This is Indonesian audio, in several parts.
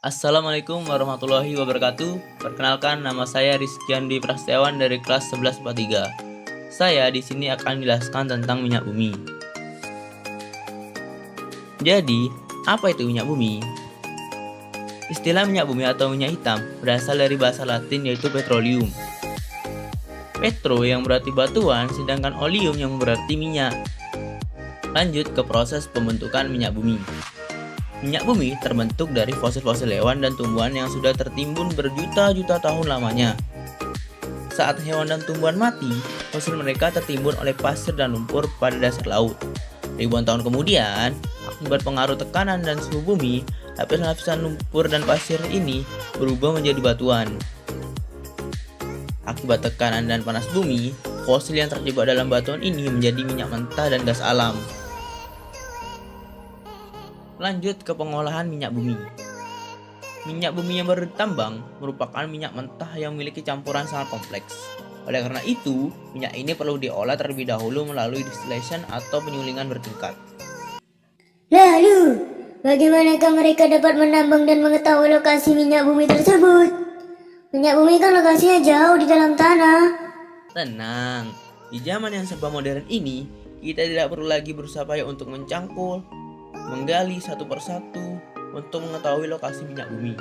Assalamualaikum warahmatullahi wabarakatuh. Perkenalkan, nama saya Rizky Andi Prasetyawan dari kelas 1143. Saya di sini akan menjelaskan tentang minyak bumi. Jadi, apa itu minyak bumi? Istilah minyak bumi atau minyak hitam berasal dari bahasa Latin yaitu petroleum. Petro yang berarti batuan, sedangkan oleum yang berarti minyak. Lanjut ke proses pembentukan minyak bumi. Minyak bumi terbentuk dari fosil-fosil hewan dan tumbuhan yang sudah tertimbun berjuta-juta tahun lamanya. Saat hewan dan tumbuhan mati, fosil mereka tertimbun oleh pasir dan lumpur pada dasar laut. Ribuan tahun kemudian, akibat pengaruh tekanan dan suhu bumi, lapisan-lapisan lumpur dan pasir ini berubah menjadi batuan. Akibat tekanan dan panas bumi, fosil yang terjebak dalam batuan ini menjadi minyak mentah dan gas alam. Lanjut ke pengolahan minyak bumi. Minyak bumi yang baru ditambang merupakan minyak mentah yang memiliki campuran sangat kompleks. Oleh karena itu, minyak ini perlu diolah terlebih dahulu melalui distillation atau penyulingan bertingkat. Lalu, bagaimanakah mereka dapat menambang dan mengetahui lokasi minyak bumi tersebut? Minyak bumi kan lokasinya jauh di dalam tanah. Tenang, di zaman yang serba modern ini, kita tidak perlu lagi berusaha payah untuk mencangkul, menggali satu persatu untuk mengetahui lokasi minyak bumi.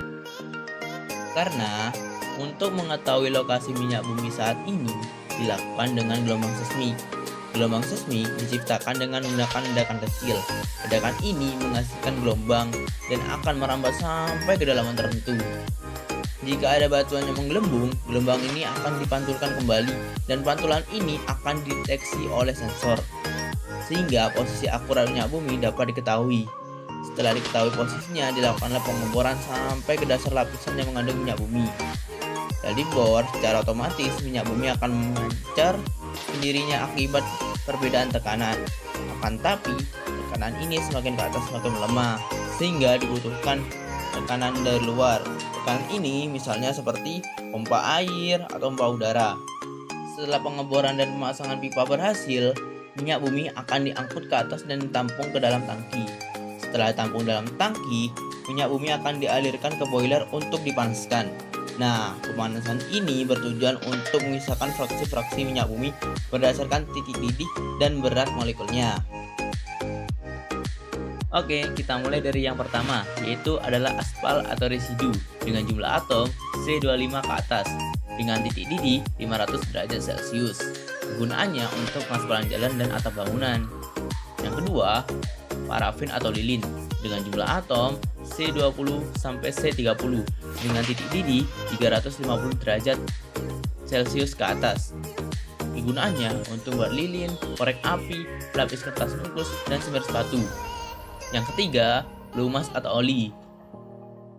Karena untuk mengetahui lokasi minyak bumi saat ini dilakukan dengan gelombang seismik. Gelombang seismik diciptakan dengan menggunakan ledakan kecil. Ledakan ini menghasilkan gelombang dan akan merambat sampai kedalaman tertentu. Jika ada batuan yang menggelembung, gelombang ini akan dipantulkan kembali dan pantulan ini akan dideteksi oleh sensor, sehingga posisi akurat minyak bumi dapat diketahui. Setelah diketahui posisinya, dilakukanlah pengeboran sampai ke dasar lapisan yang mengandung minyak bumi. Setelah dibor, secara otomatis minyak bumi akan memancar sendirinya akibat perbedaan tekanan. Akan tapi, tekanan ini semakin ke atas semakin melemah, sehingga dibutuhkan tekanan dari luar. Tekanan ini misalnya seperti pompa air atau pompa udara. Setelah pengeboran dan pemasangan pipa berhasil, minyak bumi akan diangkut ke atas dan ditampung ke dalam tangki. Setelah ditampung dalam tangki, minyak bumi akan dialirkan ke boiler untuk dipanaskan. Nah, pemanasan ini bertujuan untuk memisahkan fraksi-fraksi minyak bumi berdasarkan titik didih dan berat molekulnya. Oke, kita mulai dari yang pertama, yaitu adalah aspal atau residu dengan jumlah atom C25 ke atas dengan titik didih 500 derajat Celcius. Kegunaannya untuk pengaspalan jalan dan atap bangunan. Yang kedua, parafin atau lilin dengan jumlah atom C20 sampai C30 dengan titik didih 350 derajat Celcius ke atas. Kegunaannya untuk buat lilin, korek api, pelapis kertas bungkus, dan semer sepatu. Yang ketiga, pelumas atau oli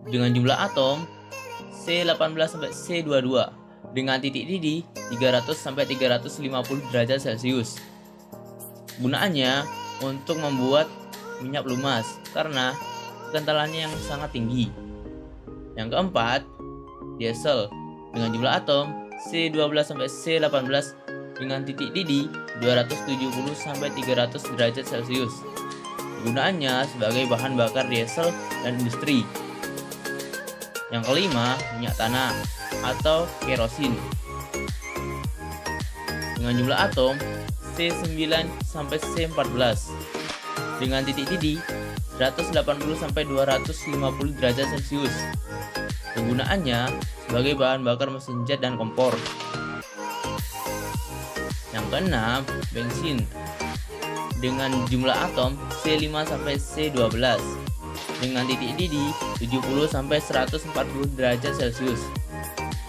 dengan jumlah atom C18 sampai C22 dengan titik didih 300 sampai 350 derajat Celcius. Gunaannya untuk membuat minyak pelumas karena kekentalannya yang sangat tinggi. Yang keempat, diesel dengan jumlah atom C12 sampai C18 dengan titik didih 270 sampai 300 derajat Celcius. Gunaannya sebagai bahan bakar diesel dan industri. Yang kelima, minyak tanah atau kerosin dengan jumlah atom C9 sampai C14 dengan titik didih 180 sampai 250 derajat Celcius. Kegunaannya sebagai bahan bakar mesin jet dan kompor. Yang keenam, bensin dengan jumlah atom C5 sampai C12 dengan titik didih 70 sampai 140 derajat Celcius.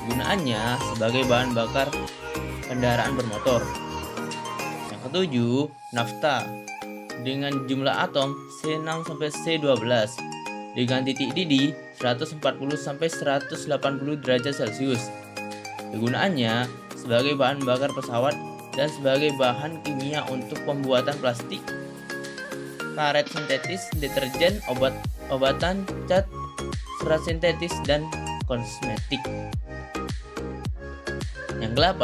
Gunaannya sebagai bahan bakar kendaraan bermotor. Yang ketujuh, nafta dengan jumlah atom C6 sampai C12 dengan titik didih 140 sampai 180 derajat Celcius. Kegunaannya sebagai bahan bakar pesawat dan sebagai bahan kimia untuk pembuatan plastik, karet sintetis, deterjen, obatan, cat, serat sintetis, dan kosmetik. Yang ke-8,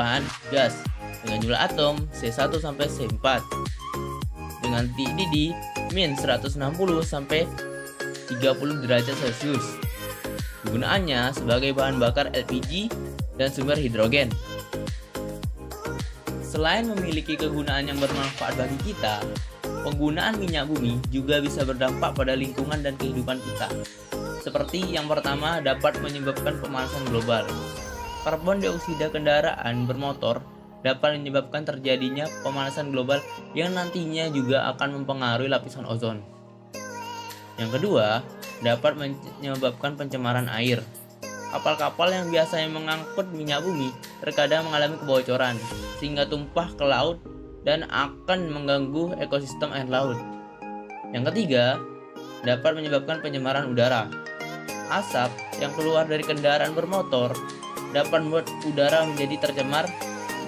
gas dengan jumlah atom C1 sampai C4 dengan titik didih min 160 sampai 30 derajat Celcius. Kegunaannya sebagai bahan bakar LPG dan sumber hidrogen. Selain memiliki kegunaan yang bermanfaat bagi kita, penggunaan minyak bumi juga bisa berdampak pada lingkungan dan kehidupan kita. Seperti yang pertama, dapat menyebabkan pemanasan global. Karbon dioksida kendaraan bermotor dapat menyebabkan terjadinya pemanasan global yang nantinya juga akan mempengaruhi lapisan ozon. Yang kedua, dapat menyebabkan pencemaran air. Kapal-kapal yang biasanya mengangkut minyak bumi terkadang mengalami kebocoran sehingga tumpah ke laut dan akan mengganggu ekosistem air laut. Yang ketiga, dapat menyebabkan pencemaran udara. Asap yang keluar dari kendaraan bermotor dapat membuat udara menjadi tercemar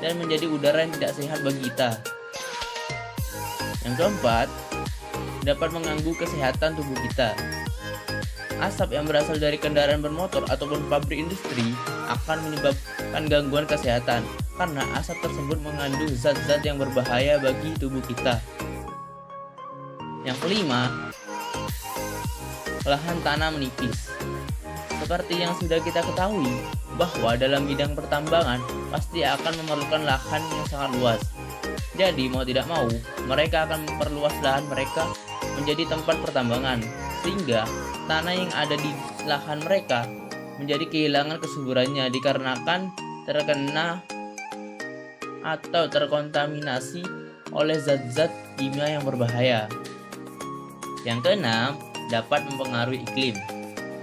dan menjadi udara yang tidak sehat bagi kita. Yang keempat, dapat mengganggu kesehatan tubuh kita. Asap yang berasal dari kendaraan bermotor ataupun pabrik industri akan menyebabkan gangguan kesehatan karena asap tersebut mengandung zat-zat yang berbahaya bagi tubuh kita. Yang kelima, lahan tanah menipis. Seperti yang sudah kita ketahui, bahwa dalam bidang pertambangan pasti akan memerlukan lahan yang sangat luas. Jadi mau tidak mau, mereka akan memperluas lahan mereka menjadi tempat pertambangan, sehingga tanah yang ada di lahan mereka menjadi kehilangan kesuburannya dikarenakan terkena atau terkontaminasi oleh zat-zat kimia yang berbahaya. Yang keenam, dapat mempengaruhi iklim.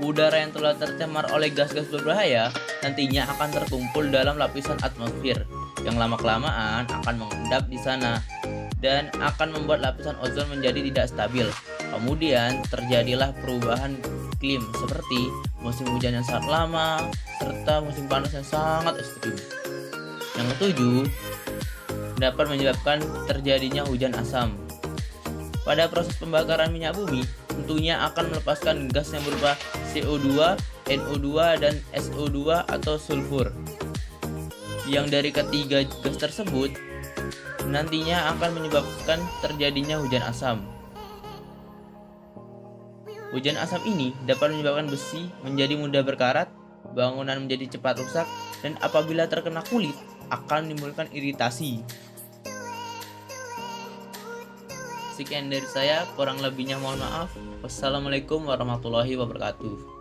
Udara yang telah tercemar oleh gas-gas berbahaya nantinya akan terkumpul dalam lapisan atmosfer yang lama-kelamaan akan mengendap di sana dan akan membuat lapisan ozon menjadi tidak stabil. Kemudian terjadilah perubahan iklim seperti musim hujan yang sangat lama serta musim panas yang sangat ekstrim. Yang ketujuh, dapat menyebabkan terjadinya hujan asam. Pada proses pembakaran minyak bumi, tentunya akan melepaskan gas yang berupa CO2, NO2, dan SO2 atau sulfur. Yang dari ketiga gas tersebut nantinya akan menyebabkan terjadinya hujan asam. Hujan asam ini dapat menyebabkan besi menjadi mudah berkarat, bangunan menjadi cepat rusak, dan apabila terkena kulit akan menimbulkan iritasi. Sekian dari saya, kurang lebihnya mohon maaf. Wassalamualaikum warahmatullahi wabarakatuh.